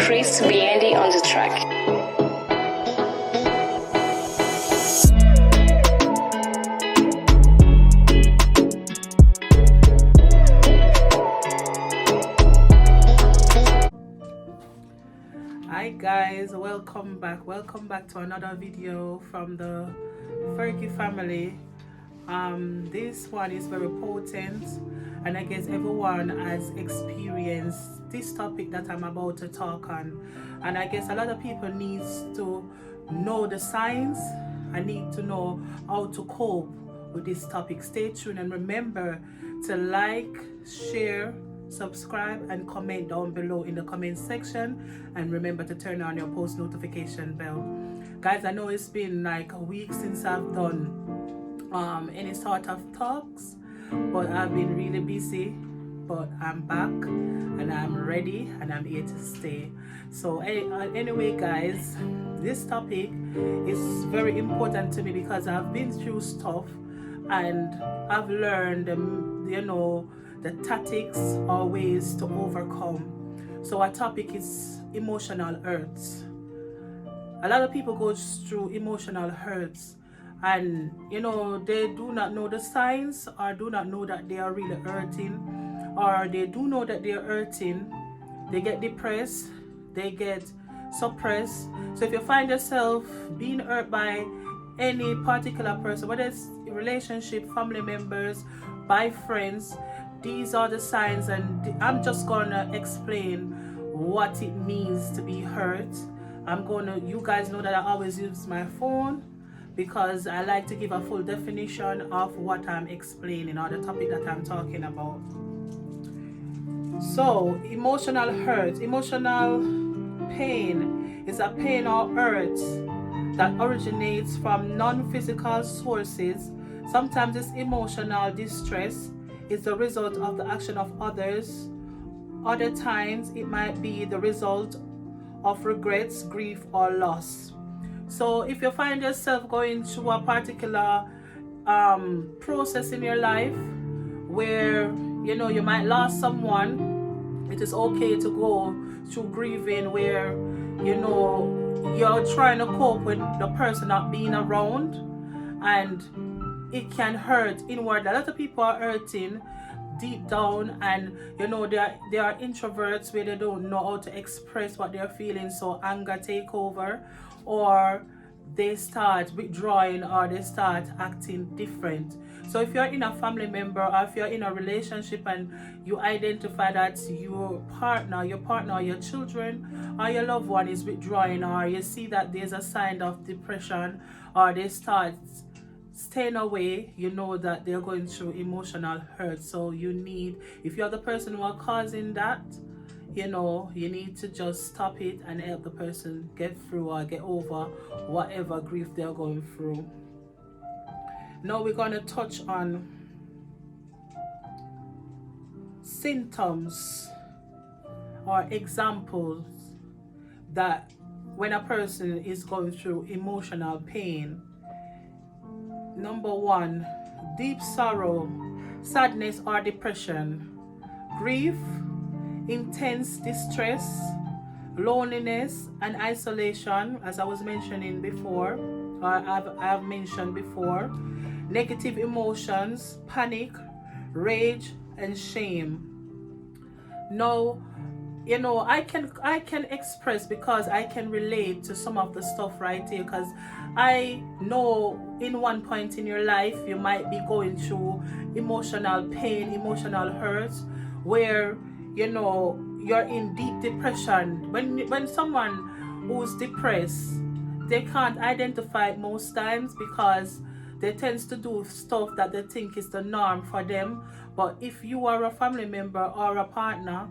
Chris Biendi on the track. Hi guys, welcome back to another video from the Fergie family. This one is very potent, and I guess everyone has experienced this topic that I'm about to talk on, and I guess a lot of people needs to know the signs and need to know how to cope with this topic. Stay tuned and remember to like, share, subscribe and comment down below in the comment section, and remember to turn on your post notification bell. Guys, I know it's been like a week since I've done any sort of talks, but I've been really busy, but I'm back and I'm ready and I'm here to stay. So anyway guys, this topic is very important to me because I've been through stuff and I've learned the tactics or ways to overcome. So our topic is emotional hurts. A lot of people go through emotional hurts, and they do not know the signs, or do not know that they are really hurting, or they do know that they are hurting. They get depressed, they get suppressed. So if you find yourself being hurt by any particular person, whether it's a relationship, family members, by friends, these are the signs, and I'm just gonna explain what it means to be hurt. You guys know that I always use my phone because I like to give a full definition of what I'm explaining or the topic that I'm talking about. So, emotional hurt, emotional pain is a pain or hurt that originates from non-physical sources. Sometimes this emotional distress is the result of the action of others. Other times it might be the result of regrets, grief, or loss. So if you find yourself going through a particular process in your life where you might lose someone, it is okay to go through grieving where you're trying to cope with the person not being around, and it can hurt inward. A lot of people are hurting deep down, and they are introverts where they don't know how to express what they're feeling, so anger take over, or they start withdrawing, or they start acting different. So if you're in a family member, or if you're in a relationship and you identify that your partner, or your children, or your loved one is withdrawing, or you see that there's a sign of depression, or they start staying away, you know that they're going through emotional hurt. So if you're the person who are causing that, you need to just stop it and help the person get through or get over whatever grief they're going through. Now we're going to touch on symptoms or examples that when a person is going through emotional pain. Number 1, deep sorrow, sadness or depression, grief, intense distress, loneliness and isolation, as I was mentioning before, or I've mentioned before, negative emotions, panic, rage and shame. Now, I can express because I can relate to some of the stuff right here, because I know in one point in your life you might be going through emotional pain, emotional hurt, where you're in deep depression. When someone who's depressed, they can't identify it most times because they tend to do stuff that they think is the norm for them. But if you are a family member or a partner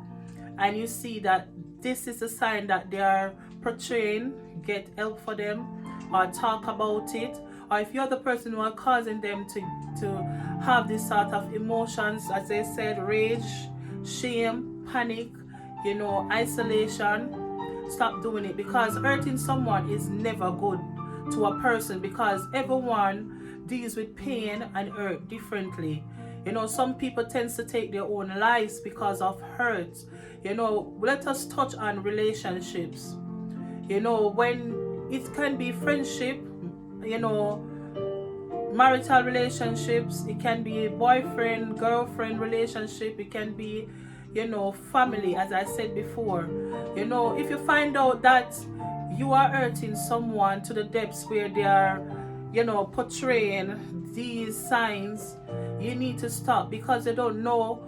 and you see that this is a sign that they are portraying, get help for them or talk about it. Or if you're the person who are causing them to have this sort of emotions, as I said, rage, shame, panic, isolation, stop doing it, because hurting someone is never good to a person, because everyone deals with pain and hurt differently. You know, some people tend to take their own lives because of hurt. You know, let us touch on relationships. You know, when it can be friendship, you know, marital relationships, it can be a boyfriend girlfriend relationship, it can be, you know, family, as I said before. You know, if you find out that you are hurting someone to the depths where they are, you know, portraying these signs, you need to stop, because they don't know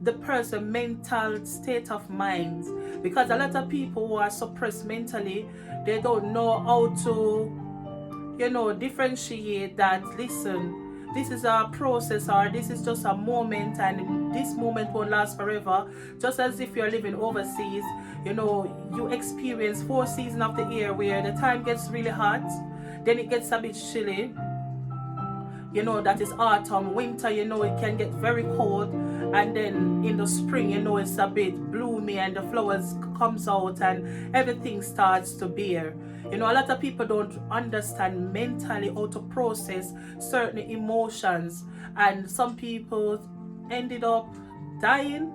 the person's mental state of mind. Because a lot of people who are suppressed mentally, they don't know how to, you know, differentiate that, listen, this is a process, or this is just a moment, and this moment won't last forever. Just as if you're living overseas, you know, you experience 4 seasons of the year where the time gets really hot, then it gets a bit chilly, you know, that is autumn. Winter, you know, it can get very cold, and then in the spring, you know, it's a bit bloomy and the flowers comes out and everything starts to bear. You know, a lot of people don't understand mentally how to process certain emotions, and some people ended up dying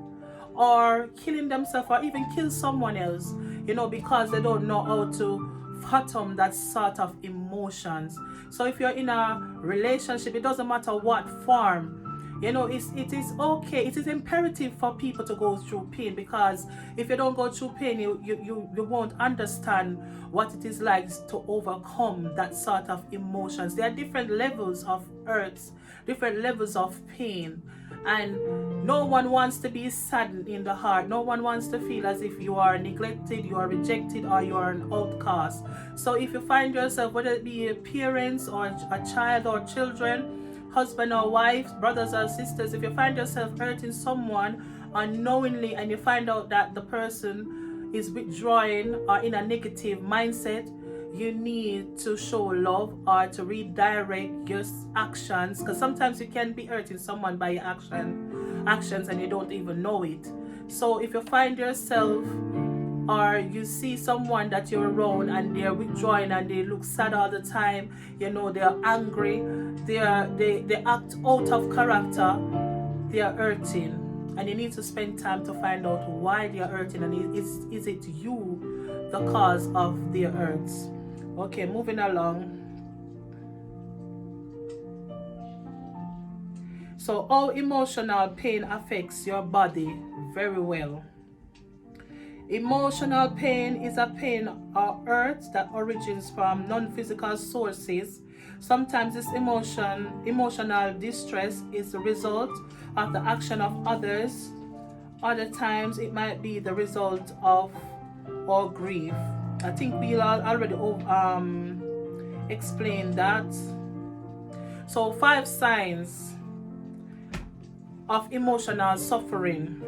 or killing themselves, or even kill someone else, you know, because they don't know how to fathom that sort of emotions. So if you're in a relationship, it doesn't matter what form, you know, it is okay, it is imperative for people to go through pain, because if you don't go through pain, you won't understand what it is like to overcome that sort of emotions. There are different levels of hurts, different levels of pain, and no one wants to be saddened in the heart. No one wants to feel as if you are neglected, you are rejected, or you are an outcast. So if you find yourself, whether it be a parents or a child or children, husband or wife, brothers or sisters, if you find yourself hurting someone unknowingly, and you find out that the person is withdrawing or in a negative mindset, you need to show love or to redirect your actions, because sometimes you can be hurting someone by your actions and you don't even know it. So if you find yourself, or you see someone that you're around and they're withdrawing and they look sad all the time, you know, they're angry, they act out of character, they are hurting, and you need to spend time to find out why they are hurting, and is it you the cause of their hurts. Okay, moving along. So how emotional pain affects your body? Very well. Emotional pain is a pain or hurt that origins from non-physical sources. Sometimes this emotional distress is the result of the action of others. Other times it might be the result of or grief. I think we already explained that. So 5 signs of emotional suffering.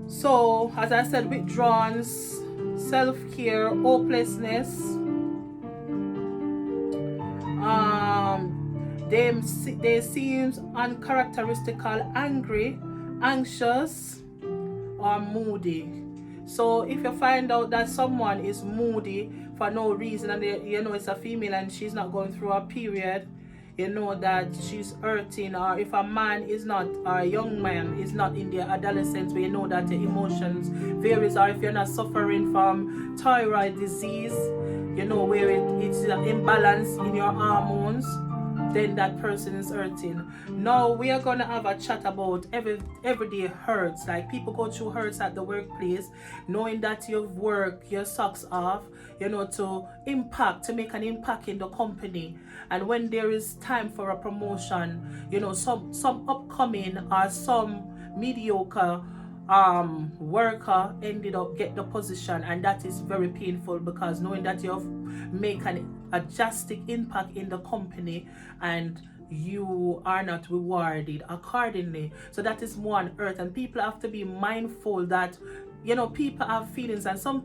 So, as I said, withdrawal, self-care, hopelessness, they seem uncharacteristical, angry, anxious, or moody. So if you find out that someone is moody for no reason, and you know it's a female and she's not going through a period, you know that she's hurting. Or if a man is not, or a young man is not in their adolescence, where you know that the emotions varies. Or if you're not suffering from thyroid disease, you know, where it's an imbalance in your hormones, then that person is hurting. Now we are gonna have a chat about everyday hurts. Like people go through hurts at the workplace, knowing that you've worked your socks off, you know, to make an impact in the company. And when there is time for a promotion, you know, some upcoming or some mediocre worker ended up get the position, and that is very painful, because knowing that you've make a drastic impact in the company and you are not rewarded accordingly. So that is one hurt, and people have to be mindful that, you know, people have feelings, and some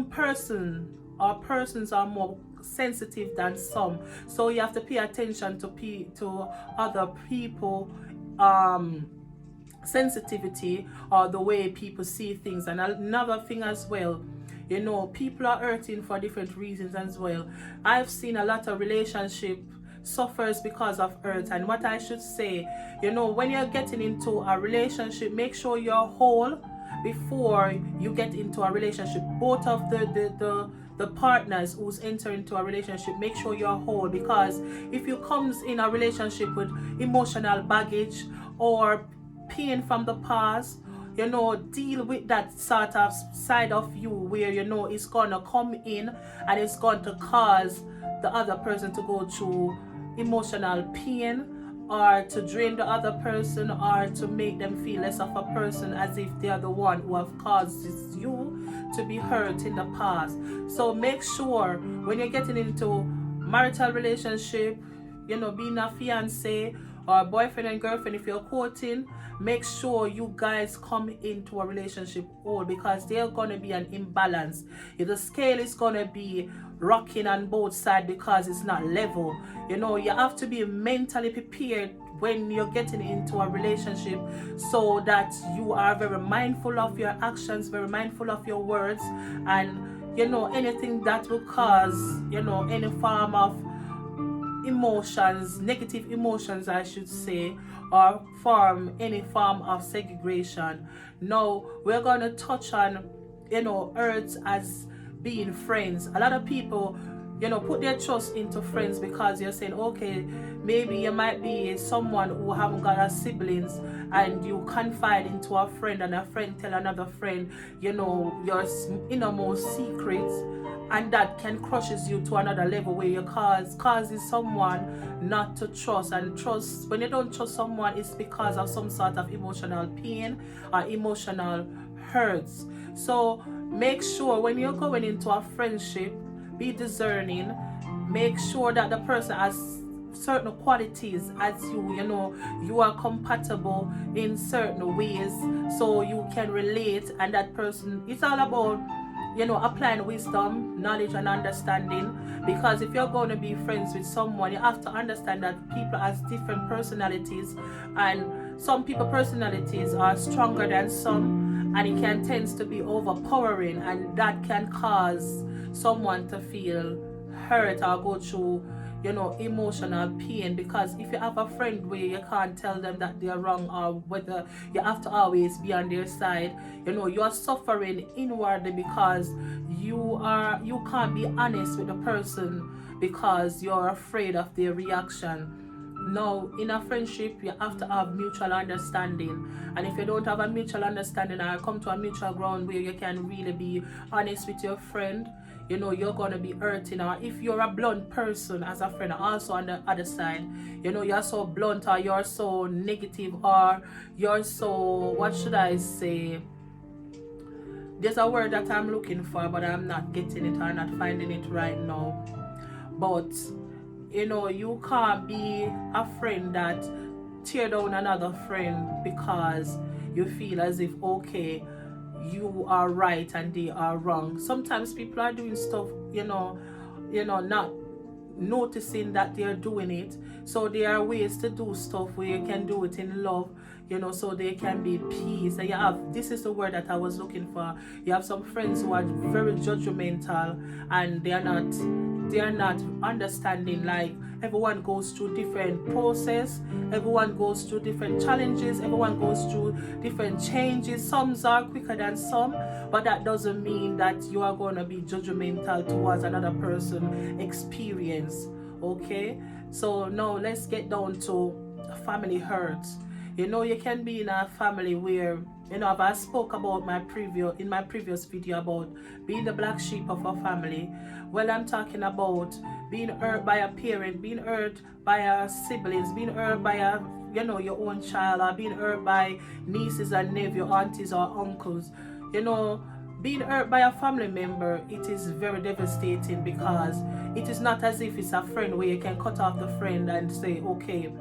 persons are more sensitive than some. So you have to pay attention to other people sensitivity, or the way people see things. And another thing as well, you know, people are hurting for different reasons as well. I've seen a lot of relationship suffers because of hurt. And what I should say, you know, when you're getting into a relationship, make sure you're whole before you get into a relationship. Both of the partners who's entering into a relationship, make sure you're whole, because if you comes in a relationship with emotional baggage or pain from the past, you know, deal with that sort of side of you where, you know, it's gonna come in and it's going to cause the other person to go through emotional pain, or to drain the other person, or to make them feel less of a person, as if they are the one who have caused you to be hurt in the past. So make sure when you're getting into marital relationship, you know, being a fiance or boyfriend and girlfriend, if you're courting, make sure you guys come into a relationship whole, because there's gonna be an imbalance. If the scale is gonna be rocking on both sides because it's not level, you know, you have to be mentally prepared when you're getting into a relationship, so that you are very mindful of your actions, very mindful of your words, and, you know, anything that will cause, you know, any form of emotions, negative emotions I should say, or form any form of segregation. Now we're going to touch on, you know, hurts as being friends. A lot of people, you know, put their trust into friends because you're saying, okay, maybe you might be someone who haven't got a siblings, and you confide into a friend, and a friend tell another friend, you know, your innermost secrets, and that can crushes you to another level where you causes someone not to trust. And trust, when you don't trust someone, it's because of some sort of emotional pain or emotional hurts. So make sure when you're going into a friendship, be discerning. Make sure that the person has certain qualities as you, you know, you are compatible in certain ways, so you can relate. And that person, it's all about, you know, applying wisdom, knowledge and understanding. Because if you're going to be friends with someone, you have to understand that people have different personalities, and some people personalities are stronger than some, and it can tend to be overpowering, and that can cause someone to feel hurt or go through, you know, emotional pain. Because if you have a friend where you can't tell them that they're wrong, or whether you have to always be on their side, you know, you're suffering inwardly because you can't be honest with the person because you're afraid of their reaction. Now, in a friendship, you have to have mutual understanding. And if you don't have a mutual understanding, or come to a mutual ground where you can really be honest with your friend, you know, you're going to be hurting. Or if you're a blunt person as a friend, also on the other side, you know, you're so blunt, or you're so negative, or you're so, what should I say? There's a word that I'm looking for, but I'm not getting it, or not finding it right now. But, you know, you can't be a friend that tear down another friend because you feel as if, okay, you are right and they are wrong. Sometimes people are doing stuff, you know, not noticing that they're doing it. So there are ways to do stuff where you can do it in love, you know, so there can be peace. And you have, this is the word that I was looking for, you have some friends who are very judgmental, and they are not understanding. Like, everyone goes through different process, everyone goes through different challenges, everyone goes through different changes. Some are quicker than some, but that doesn't mean that you are going to be judgmental towards another person experience. Okay, so now let's get down to family hurts. You know, you can be in a family where, you know, I spoke about in my previous video about being the black sheep of a family. Well, I'm talking about being hurt by a parent, being hurt by a siblings, being hurt by a, you know, your own child, or being hurt by nieces and nephews, aunties or uncles. You know, being hurt by a family member, it is very devastating, because it is not as if it's a friend where you can cut off the friend and say, okay,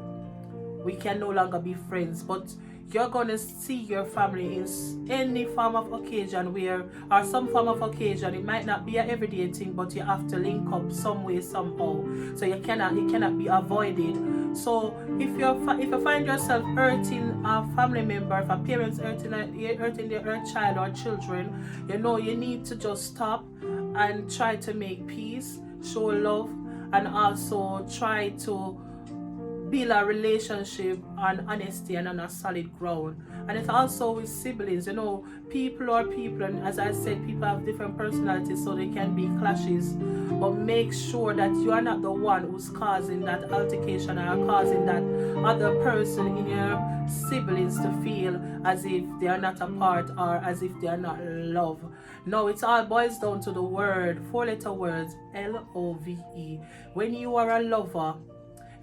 we can no longer be friends. But you're going to see your family in any form of occasion where, or some form of occasion, it might not be an everyday thing, but you have to link up some way, somehow. So it cannot be avoided. So if you find yourself hurting a family member, if a parent's hurting their child or children, you know, you need to just stop and try to make peace, show love, and also try to build a relationship on honesty and on a solid ground. And it's also with siblings, you know, people are people, and as I said, people have different personalities, so there can be clashes. But make sure that you are not the one who's causing that altercation or causing that other person in your siblings to feel as if they are not a part or as if they are not loved. No, it all boils down to the word, 4-letter words, LOVE. When you are a lover,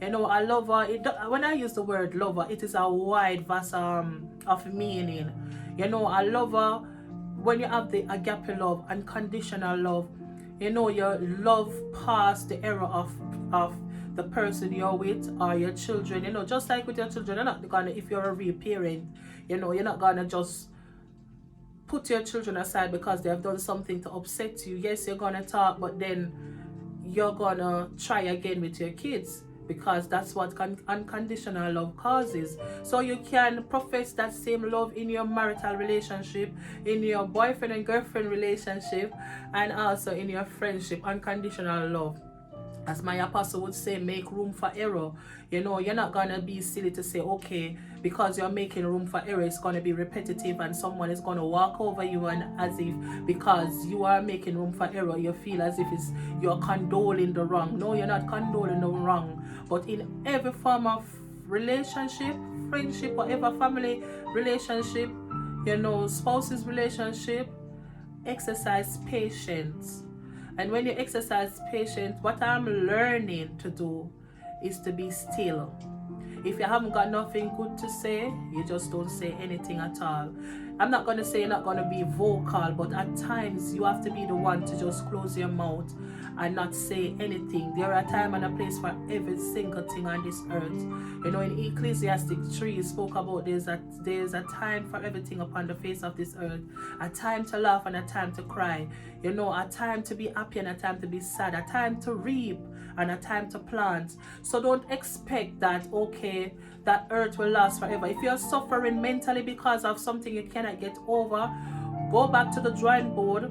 you know, a lover, when I use the word lover, it is a wide vast of meaning. You know, a lover, when you have the agape love, unconditional love, you know, your love past the era of the person you're with or your children. You know, just like with your children, you're not gonna, if you're a real parent, you know, you're not gonna just put your children aside because they have done something to upset you. Yes, you're gonna talk, but then you're gonna try again with your kids, because that's what unconditional love causes. So you can profess that same love in your marital relationship, in your boyfriend and girlfriend relationship, and also in your friendship. Unconditional love, as my apostle would say, make room for error. You know, you're not gonna be silly to say, okay, because you're making room for error, it's gonna be repetitive and someone is gonna walk over you, and as if because you are making room for error, you feel as if you're condoling the wrong. No, you're not condoling the wrong. But in every form of relationship, friendship, whatever, family relationship, you know, spouses relationship, exercise patience. And when you exercise patience, what I'm learning to do is to be still. If you haven't got nothing good to say, you just don't say anything at all. I'm not going to say you're not going to be vocal, but at times you have to be the one to just close your mouth and not say anything. There are a time and a place for every single thing on this earth. You know, in Ecclesiastes 3, it spoke about there's a time for everything upon the face of this earth. A time to laugh and a time to cry. You know, a time to be happy and a time to be sad. A time to reap and a time to plant. So don't expect that, okay, that earth will last forever. If you're suffering mentally because of something you cannot get over, go back to the drawing board,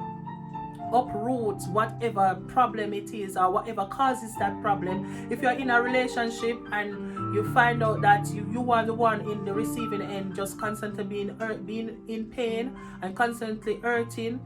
uproot whatever problem it is or whatever causes that problem. If you're in a relationship and you find out that you are the one in the receiving end, just constantly being in pain and constantly hurting,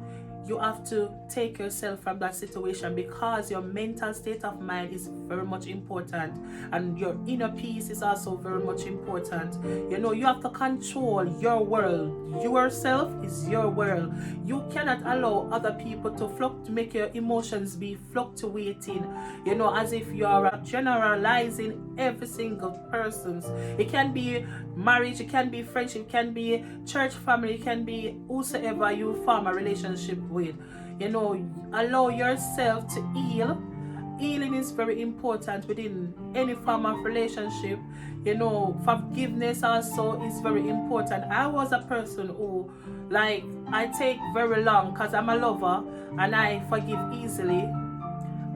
you have to take yourself from that situation, because your mental state of mind is very much important, and your inner peace is also very much important. You know, you have to control your world. Yourself is your world. You cannot allow other people to make your emotions be fluctuating, you know, as if you are generalizing every single person's. It can be marriage, it can be friendship, it can be church family, it can be whosoever you form a relationship with. You know, allow yourself to heal. Healing is very important within any form of relationship. You know, forgiveness also is very important. I was a person who, like, I take very long because I'm a lover and I forgive easily.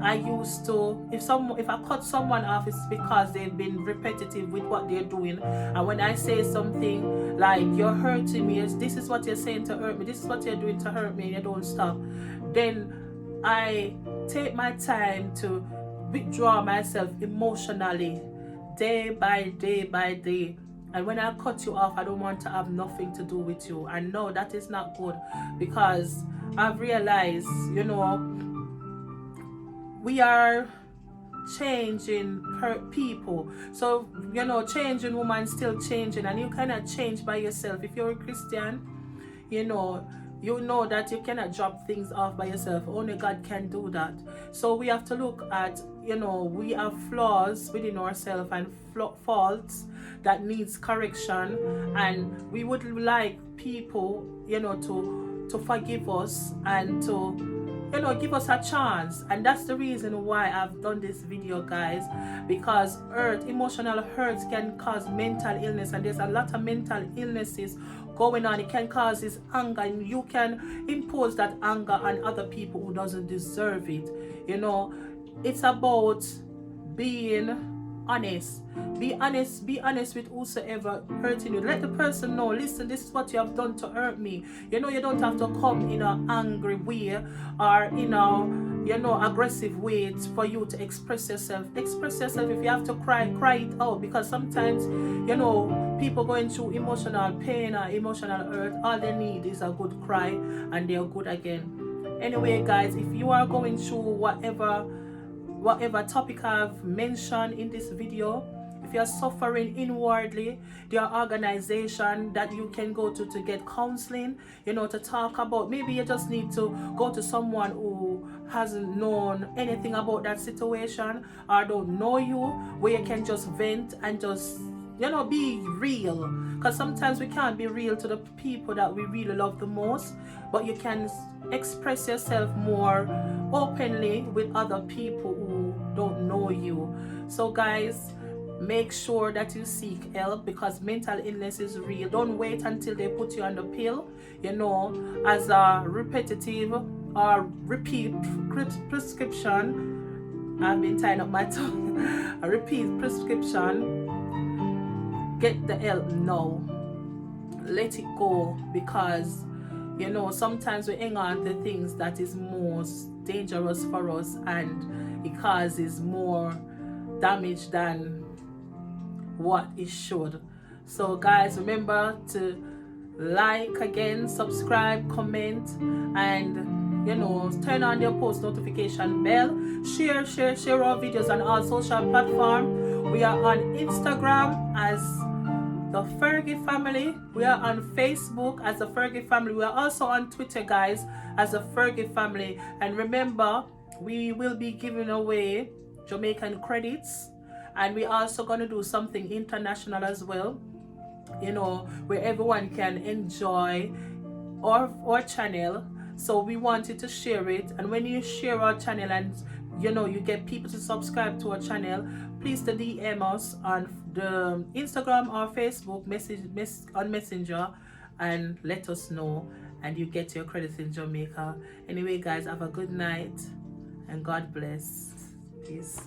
I used to, if I cut someone off, it's because they've been repetitive with what they're doing. And when I say something like, you're hurting me, this is what you're saying to hurt me, this is what you're doing to hurt me, and you don't stop, then I take my time to withdraw myself emotionally, day by day by day. And when I cut you off, I don't want to have nothing to do with you. And no, that is not good, because I've realized, you know, we are changing people. So, you know, changing woman still changing, and you cannot change by yourself. If you're a Christian, you know that you cannot drop things off by yourself. Only God can do that. So we have to look at, you know, we have flaws within ourselves and faults that needs correction, and we would like people, you know, to forgive us and to, you know, give us a chance. And that's the reason why I've done this video, guys, because emotional hurts can cause mental illness, and there's a lot of mental illnesses going on. It can cause this anger, and you can impose that anger on other people who doesn't deserve it. You know, it's about being honest. Be honest with whosoever hurting you. Let the person know, listen, this is what you have done to hurt me. You know, you don't have to come in an angry way or in a aggressive ways for you to express yourself. Express yourself. If you have to cry, cry it out, because sometimes people going through emotional pain or emotional hurt, all they need is a good cry and they're good again. Anyway guys, if you are going through whatever topic I've mentioned in this video, if you're suffering inwardly, there are organizations that you can go to get counseling, to talk about. Maybe you just need to go to someone who hasn't known anything about that situation or don't know you, where you can just vent and just be real, because sometimes we can't be real to the people that we really love the most, but you can express yourself more openly with other people who don't know you. So guys, make sure that you seek help, because mental illness is real. Don't wait until they put you on the pill, as a repetitive or repeat prescription. I've been tying up my tongue. A repeat prescription. Get the help now. Let it go, because sometimes we hang on to things that is most dangerous for us, and it causes more damage than what it should. So guys, remember to like, again, subscribe, comment, and turn on your post notification bell. Share our videos on all social platforms. We are on Instagram as the Fergie Family. We are on Facebook as the Fergie Family. We are also on Twitter, guys, as the Fergie Family. And remember, we will be giving away Jamaican credits, and we're also going to do something international as well, where everyone can enjoy our channel. So we wanted to share it, and when you share our channel and you get people to subscribe to our channel, please to DM us on the Instagram or Facebook on Messenger and let us know, and you get your credits in Jamaica. Anyway guys, have a good night and God bless. Peace.